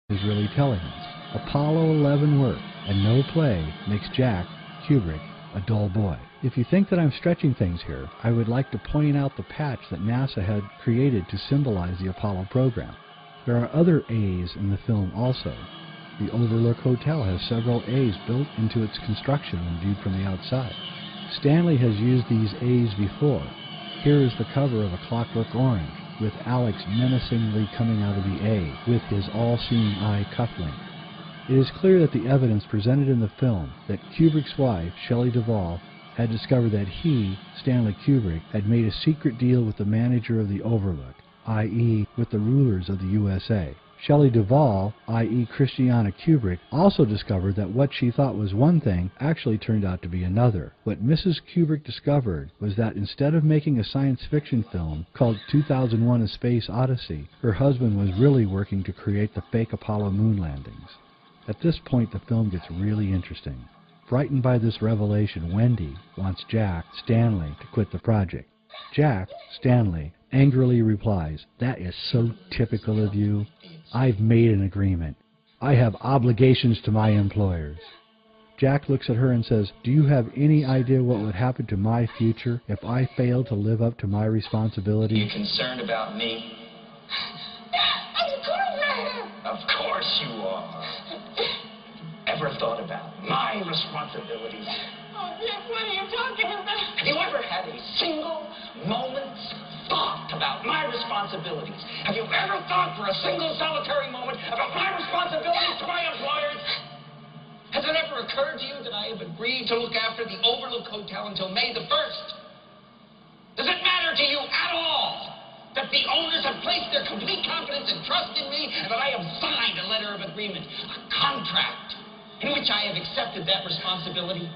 is really telling us. Apollo 11 worked, and no play makes Jack, Kubrick, a dull boy. If you think that I'm stretching things here, I would like to point out the patch that NASA had created to symbolize the Apollo program. There are other A's in the film also. The Overlook Hotel has several A's built into its construction when viewed from the outside. Stanley has used these A's before. Here is the cover of A Clockwork Orange, with Alex menacingly coming out of the A with his all-seeing eye cufflink. It is clear that the evidence presented in the film that Kubrick's wife, Shelley Duvall, had discovered that he, Stanley Kubrick, had made a secret deal with the manager of the Overlook, i.e. with the rulers of the USA. Shelley Duvall, i.e. Christiana Kubrick, also discovered that what she thought was one thing actually turned out to be another. What Mrs. Kubrick discovered was that instead of making a science fiction film called 2001: A Space Odyssey, her husband was really working to create the fake Apollo moon landings. At this point, the film gets really interesting. Frightened by this revelation, Wendy wants Jack, Stanley, to quit the project. Jack, Stanley, angrily replies, "That is so typical of you. I've made an agreement. I have obligations to my employers." Jack looks at her and says, "Do you have any idea what would happen to my future if I failed to live up to my responsibilities?" Are you concerned about me? Of course you are. Ever thought about my responsibilities? Oh, Dick, what are you talking about? Have you ever had a single moment's thought about my responsibilities? Have you ever thought for a single solitary moment about my responsibilities to my employers? Has it ever occurred to you that I have agreed to look after the Overlook Hotel until May the 1st? Does it matter to you at all that the owners have placed their complete confidence and trust in me, and that I have signed a letter of agreement, a contract, in which I have accepted that responsibility?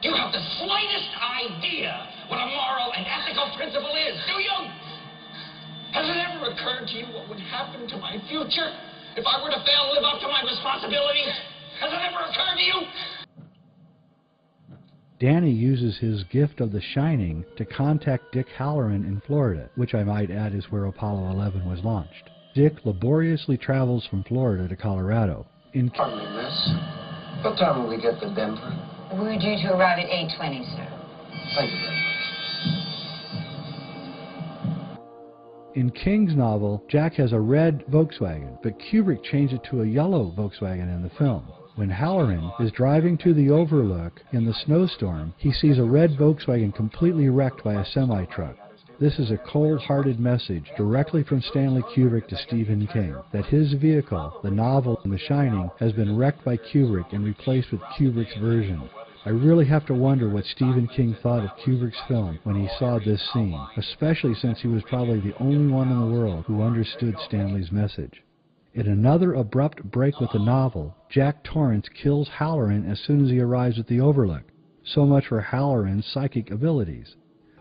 Do you have the slightest idea what a moral and ethical principle is, do you? Has it ever occurred to you what would happen to my future if I were to fail to live up to my responsibilities? Has it ever occurred to you? Danny uses his gift of The Shining to contact Dick Halloran in Florida, which I might add is where Apollo 11 was launched. Dick laboriously travels from Florida to Colorado. Pardon me, miss. What time will we get to Denver? We're due to arrive at 8:20, sir. Thank you very much. In King's novel, Jack has a red Volkswagen, but Kubrick changed it to a yellow Volkswagen in the film. When Halloran is driving to the Overlook in the snowstorm, he sees a red Volkswagen completely wrecked by a semi-truck. This is a cold-hearted message directly from Stanley Kubrick to Stephen King, that his vehicle, the novel The Shining, has been wrecked by Kubrick and replaced with Kubrick's version. I really have to wonder what Stephen King thought of Kubrick's film when he saw this scene, especially since he was probably the only one in the world who understood Stanley's message. In another abrupt break with the novel, Jack Torrance kills Halloran as soon as he arrives at the Overlook. So much for Halloran's psychic abilities.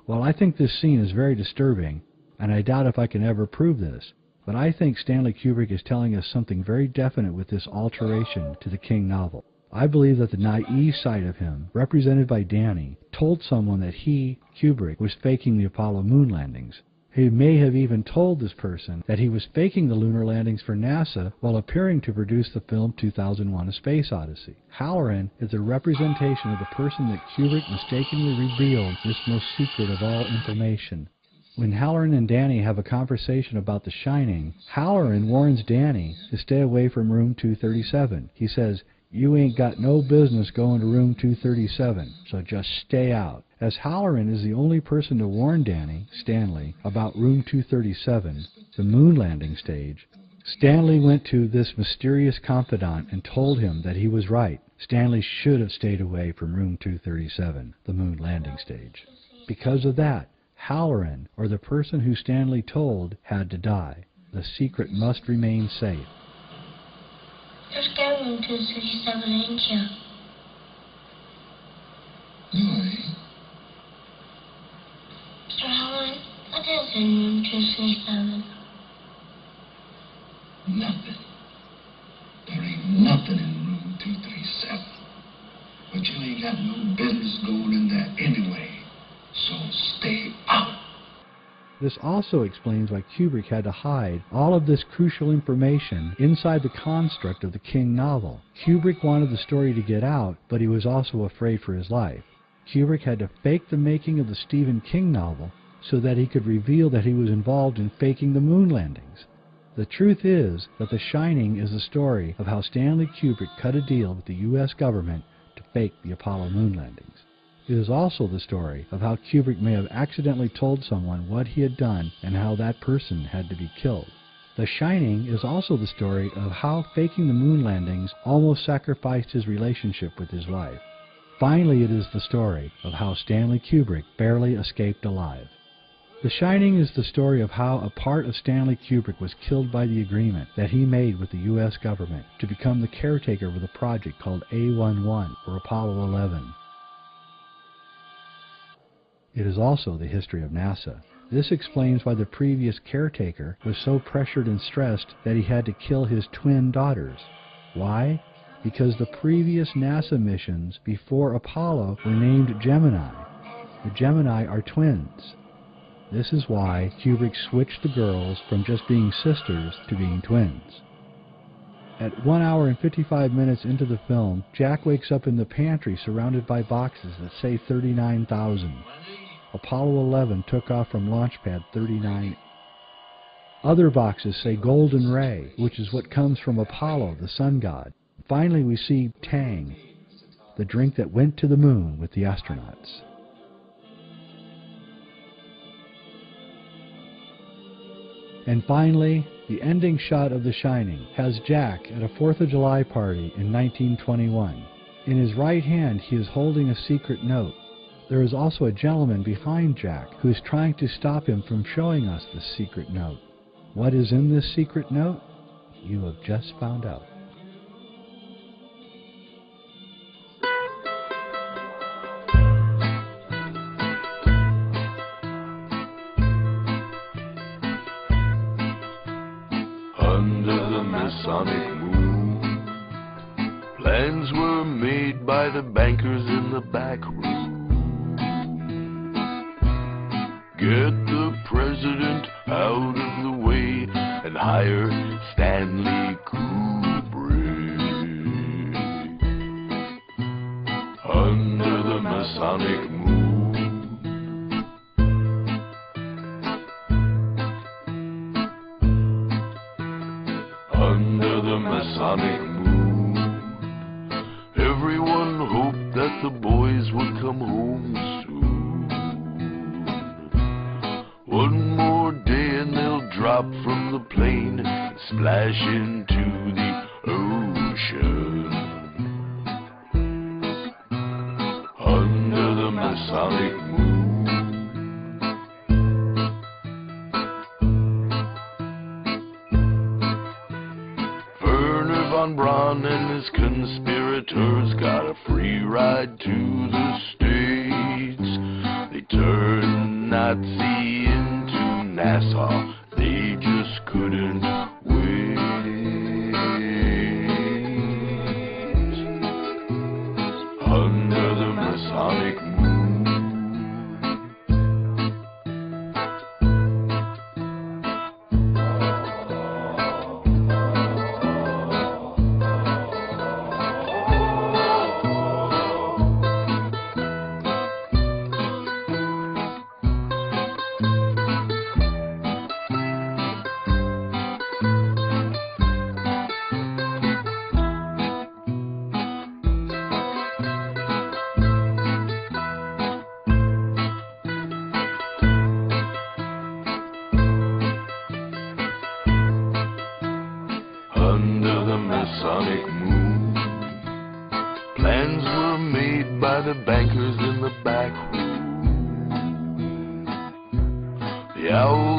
Well, I think this scene is very disturbing, and I doubt if I can ever prove this, but I think Stanley Kubrick is telling us something very definite with this alteration to the King novel. I believe that the naive side of him, represented by Danny, told someone that he, Kubrick, was faking the Apollo moon landings. He may have even told this person that he was faking the lunar landings for NASA while appearing to produce the film 2001: A Space Odyssey. Halloran is a representation of the person that Kubrick mistakenly revealed this most secret of all information. When Halloran and Danny have a conversation about The Shining, Halloran warns Danny to stay away from room 237. He says, "You ain't got no business going to room 237, so just stay out." As Halloran is the only person to warn Danny, Stanley, about room 237, the moon landing stage, Stanley went to this mysterious confidant and told him that he was right. Stanley should have stayed away from room 237, the moon landing stage. Because of that, Halloran, or the person who Stanley told, had to die. The secret must remain safe. You're scared of room 237, ain't you? No, I ain't. Mr. Halloran, what is in room 237? Nothing. There ain't nothing in room 237. But you ain't got no business going in there anyway. So stay out. This also explains why Kubrick had to hide all of this crucial information inside the construct of the King novel. Kubrick wanted the story to get out, but he was also afraid for his life. Kubrick had to fake the making of the Stephen King novel so that he could reveal that he was involved in faking the moon landings. The truth is that The Shining is the story of how Stanley Kubrick cut a deal with the U.S. government to fake the Apollo moon landings. It is also the story of how Kubrick may have accidentally told someone what he had done and how that person had to be killed. The Shining is also the story of how faking the moon landings almost sacrificed his relationship with his wife. Finally, it is the story of how Stanley Kubrick barely escaped alive. The Shining is the story of how a part of Stanley Kubrick was killed by the agreement that he made with the U.S. government to become the caretaker of the project called A11 or Apollo 11. It is also the history of NASA. This explains why the previous caretaker was so pressured and stressed that he had to kill his twin daughters. Why? Because the previous NASA missions before Apollo were named Gemini. The Gemini are twins. This is why Kubrick switched the girls from just being sisters to being twins. At 1 hour and 55 minutes into the film, Jack wakes up in the pantry surrounded by boxes that say 39,000. Apollo 11 took off from launch pad 39. Other boxes say Golden Ray, which is what comes from Apollo, the sun god. Finally, we see Tang, the drink that went to the moon with the astronauts. And finally, the ending shot of The Shining has Jack at a 4th of July party in 1921. In his right hand, he is holding a secret note. There is also a gentleman behind Jack who is trying to stop him from showing us this secret note. What is in this secret note? You have just found out. Under the Masonic moon, plans were made by the bankers in the back room. Get the president out of the way and hire Stanley Kubrick. Under the Masonic moon, under the Masonic moon, everyone hoped that the boys would come home soon. One more day and they'll drop from the plane and splash into the ocean. Under the Masonic moon, Werner von Braun and his conspirators got a free ride to the States. They turned Nazi into Nassau, they just couldn't wait. Under the Masonic moon, under the Masonic moon, plans were made by the bankers in the back room. The owl